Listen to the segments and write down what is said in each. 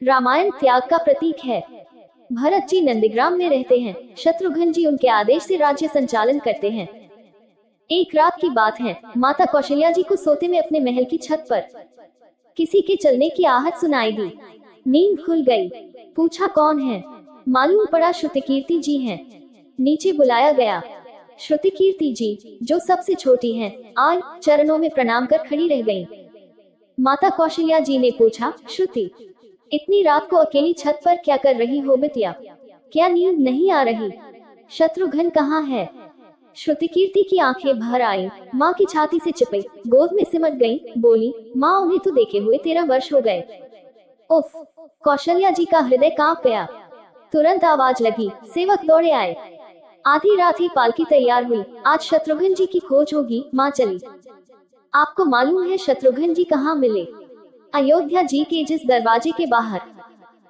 रामायण त्याग का प्रतीक है। भरत जी नंदीग्राम में रहते हैं। शत्रुघ्न जी उनके आदेश से राज्य संचालन करते हैं। एक रात की बात है, माता कौशल्या जी को सोते में अपने महल की छत पर किसी के चलने की आहट सुनाई दी। नींद खुल गई। पूछा कौन है? मालूम पड़ा श्रुतिकीर्ति जी हैं। नीचे बुलाया गया। श्रुतिकीर्ति जी, जो सबसे छोटी हैं, आज चरणों में प्रणाम कर खड़ी रह गईं। माता कौशल्या जी ने पूछा, श्रुति, इतनी रात को अकेली छत पर क्या कर रही हो बिटिया? क्या नींद नहीं आ रही? शत्रुघ्न कहाँ है? श्रुतिकीर्ति की आंखें भर आई, माँ की छाती से चिपक गोद में सिमट गई, बोली, माँ उन्हें तो देखे हुए 13 वर्ष हो गए। उफ! कौशल्या जी का हृदय कांप गया। तुरंत आवाज लगी, सेवक दौड़े आए। आधी रात ही पालकी तैयार हुई। आज शत्रुघ्न जी की खोज होगी। माँ चली। आपको मालूम है शत्रुघ्न जी कहाँ मिले? अयोध्या जी के जिस दरवाजे के बाहर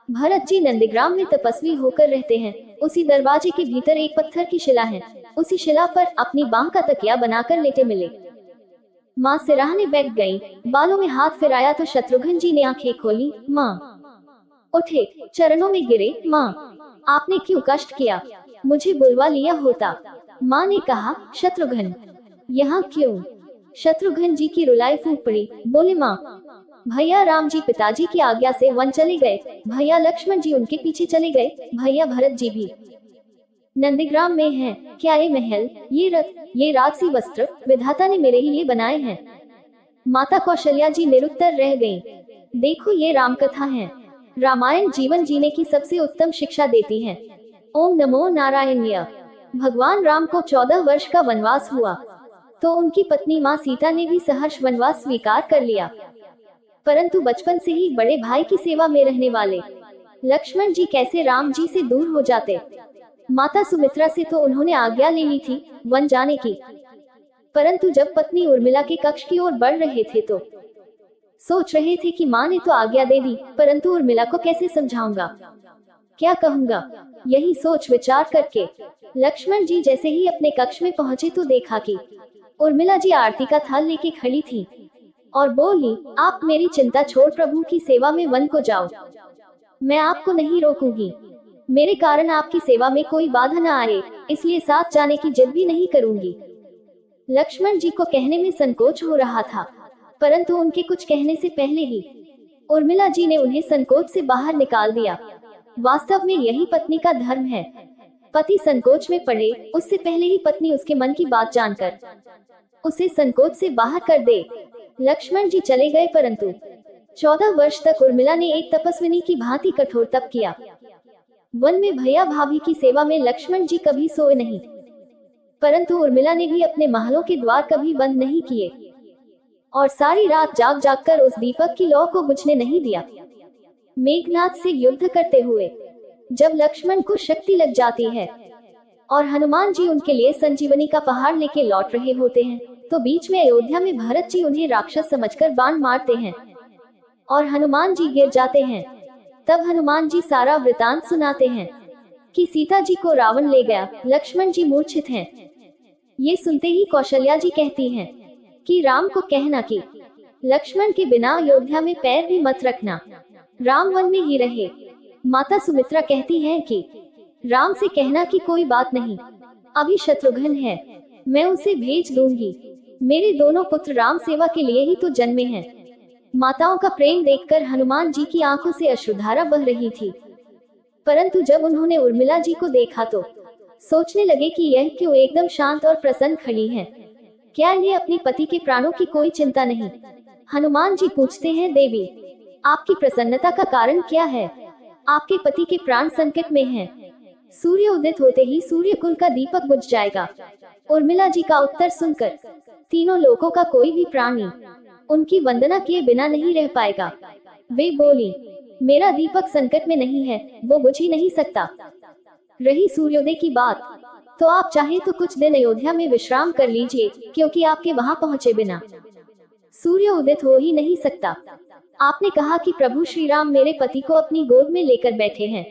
भरत जी नंदीग्राम में तपस्वी होकर रहते हैं, उसी दरवाजे के भीतर एक पत्थर की शिला है। उसी शिला पर अपनी बांह का तकिया बनाकर लेटे मिले। माँ सिराहने बैठ गईं, बालों में हाथ फिराया तो शत्रुघ्न जी ने आंखें खोली। माँ उठे, चरणों में गिरे। माँ, आपने क्यों कष्ट किया? मुझे बुलवा लिया होता। माँ ने कहा, शत्रुघ्न यहाँ क्यों? शत्रुघ्न जी की रुलाई फूट पड़ी। बोले, माँ, भैया राम जी पिताजी की आज्ञा से वन चले गए। भैया लक्ष्मण जी उनके पीछे चले गए। भैया भरत जी भी नंदीग्राम में हैं। क्या ये महल, ये रथ, ये राजसी वस्त्र विधाता ने मेरे ही लिए बनाए हैं? माता कौशल्या जी निरुत्तर रह गईं। देखो, ये राम कथा है। रामायण जीवन जीने की सबसे उत्तम शिक्षा देती है। ओम नमो नारायणाय। भगवान राम को 14 वर्ष का वनवास हुआ, तो उनकी पत्नी माँ सीता ने भी सहर्ष वनवास स्वीकार कर लिया। परंतु बचपन से ही बड़े भाई की सेवा में रहने वाले लक्ष्मण जी कैसे राम जी से दूर हो जाते? माता सुमित्रा से तो उन्होंने आज्ञा ले ली थी वन जाने की, परंतु जब पत्नी उर्मिला के कक्ष की ओर बढ़ रहे थे तो सोच रहे थे कि माँ ने तो आज्ञा दे दी, परंतु उर्मिला को कैसे समझाऊंगा, क्या कहूंगा? यही सोच विचार करके लक्ष्मण जी जैसे ही अपने कक्ष में पहुंचे तो देखा कि उर्मिला जी आरती का थाल लेके खड़ी थी और बोली, आप मेरी चिंता छोड़ प्रभु की सेवा में वन को जाओ। मैं आपको नहीं रोकूंगी। मेरे कारण आपकी सेवा में कोई बाधा न आए, इसलिए साथ जाने की जिद भी नहीं करूंगी। लक्ष्मण जी को कहने में संकोच हो रहा था, परंतु उनके कुछ कहने से पहले ही उर्मिला जी ने उन्हें संकोच से बाहर निकाल दिया। वास्तव में यही पत्नी का धर्म है। पति संकोच में पड़े, उससे पहले ही पत्नी उसके मन की बात जानकर उसे संकोच से बाहर कर दे। लक्ष्मण जी चले गए, परंतु 14 वर्ष तक उर्मिला ने एक तपस्विनी की भांति कठोर तप किया। वन में भैया भाभी की सेवा में लक्ष्मण जी कभी सोए नहीं, परंतु उर्मिला ने भी अपने महलों के द्वार कभी बंद नहीं किए और सारी रात जाग जाग कर उस दीपक की लौ को बुझने नहीं दिया। मेघनाथ से युद्ध करते हुए जब लक्ष्मण को शक्ति लग जाती है और हनुमान जी उनके लिए संजीवनी का पहाड़ लेके लौट रहे होते हैं, तो बीच में अयोध्या में भरत जी उन्हें राक्षस समझकर बाण मारते हैं और हनुमान जी गिर जाते हैं। तब हनुमान जी सारा वृतांत सुनाते हैं कि सीता जी को रावण ले गया, लक्ष्मण जी मूर्छित हैं। ये सुनते ही कौशल्या जी कहती हैं कि राम को कहना कि लक्ष्मण के बिना अयोध्या में पैर भी मत रखना, राम वन में ही रहे। माता सुमित्रा कहती हैं कि राम से कहना कि कोई बात नहीं, अभी शत्रुघ्न है, मैं उसे भेज दूंगी। मेरे दोनों पुत्र राम सेवा के लिए ही तो जन्मे हैं। माताओं का प्रेम देखकर हनुमान जी की आंखों से अश्रुधारा बह रही थी, परंतु जब उन्होंने उर्मिला जी को देखा तो सोचने लगे कि यह क्यों एकदम शांत और प्रसन्न खड़ी है। क्या इन्हें अपने पति के प्राणों की कोई चिंता नहीं? हनुमान जी पूछते हैं, देवी, आपकी प्रसन्नता का कारण क्या है? आपके पति के प्राण संकट में हैं। सूर्य उदित होते ही सूर्य कुल का दीपक बुझ जाएगा। उर्मिला जी का उत्तर सुनकर तीनों लोकों का कोई भी प्राणी उनकी वंदना किए बिना नहीं रह पाएगा। वे बोली, मेरा दीपक संकट में नहीं है, वो बुझ ही नहीं सकता। रही सूर्योदय की बात, तो आप चाहे तो कुछ दिन अयोध्या में विश्राम कर लीजिए, क्योंकि आपके वहां पहुंचे बिना सूर्य उदित हो ही नहीं सकता। आपने कहा कि प्रभु श्री राम मेरे पति को अपनी गोद में लेकर बैठे हैं।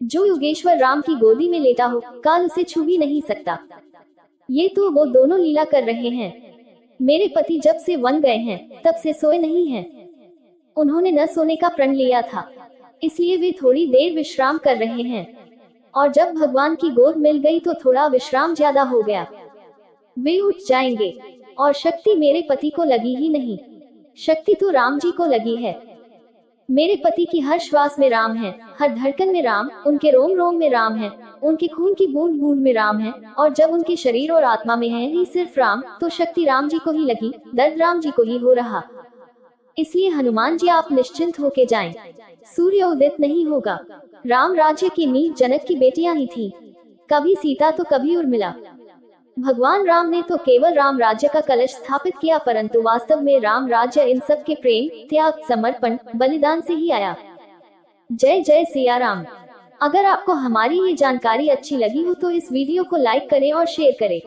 जो योगेश्वर राम की गोदी में लेटा हो, काल उसे छू भी नहीं सकता। ये तो वो दोनों लीला कर रहे हैं। मेरे पति जब से वन गए हैं, तब से सोए नहीं हैं। उन्होंने न सोने का प्रण लिया था, इसलिए वे थोड़ी देर विश्राम कर रहे हैं। और जब भगवान की गोद मिल गई तो थोड़ा विश्राम ज्यादा हो गया। वे उठ जाएंगे। और शक्ति मेरे पति को लगी ही नहीं, शक्ति तो राम जी को लगी है। मेरे पति की हर श्वास में राम है, हर धड़कन में राम, उनके रोम रोम में राम है, उनके खून की बूंद बूंद में राम है। और जब उनके शरीर और आत्मा में है ही सिर्फ राम, तो शक्ति राम जी को ही लगी, दर्द राम जी को ही हो रहा। इसलिए हनुमान जी आप निश्चिंत होके जाएं, सूर्य उदित नहीं होगा। राम राज्य की नींव जनक की बेटियां ही थी, कभी सीता तो कभी उर्मिला। भगवान राम ने तो केवल राम राज्य का कलश स्थापित किया, परंतु वास्तव में राम राज्य इन सब के प्रेम, त्याग, समर्पण, बलिदान से ही आया। जय जय सिया राम। अगर आपको हमारी ये जानकारी अच्छी लगी हो तो इस वीडियो को लाइक करें और शेयर करें।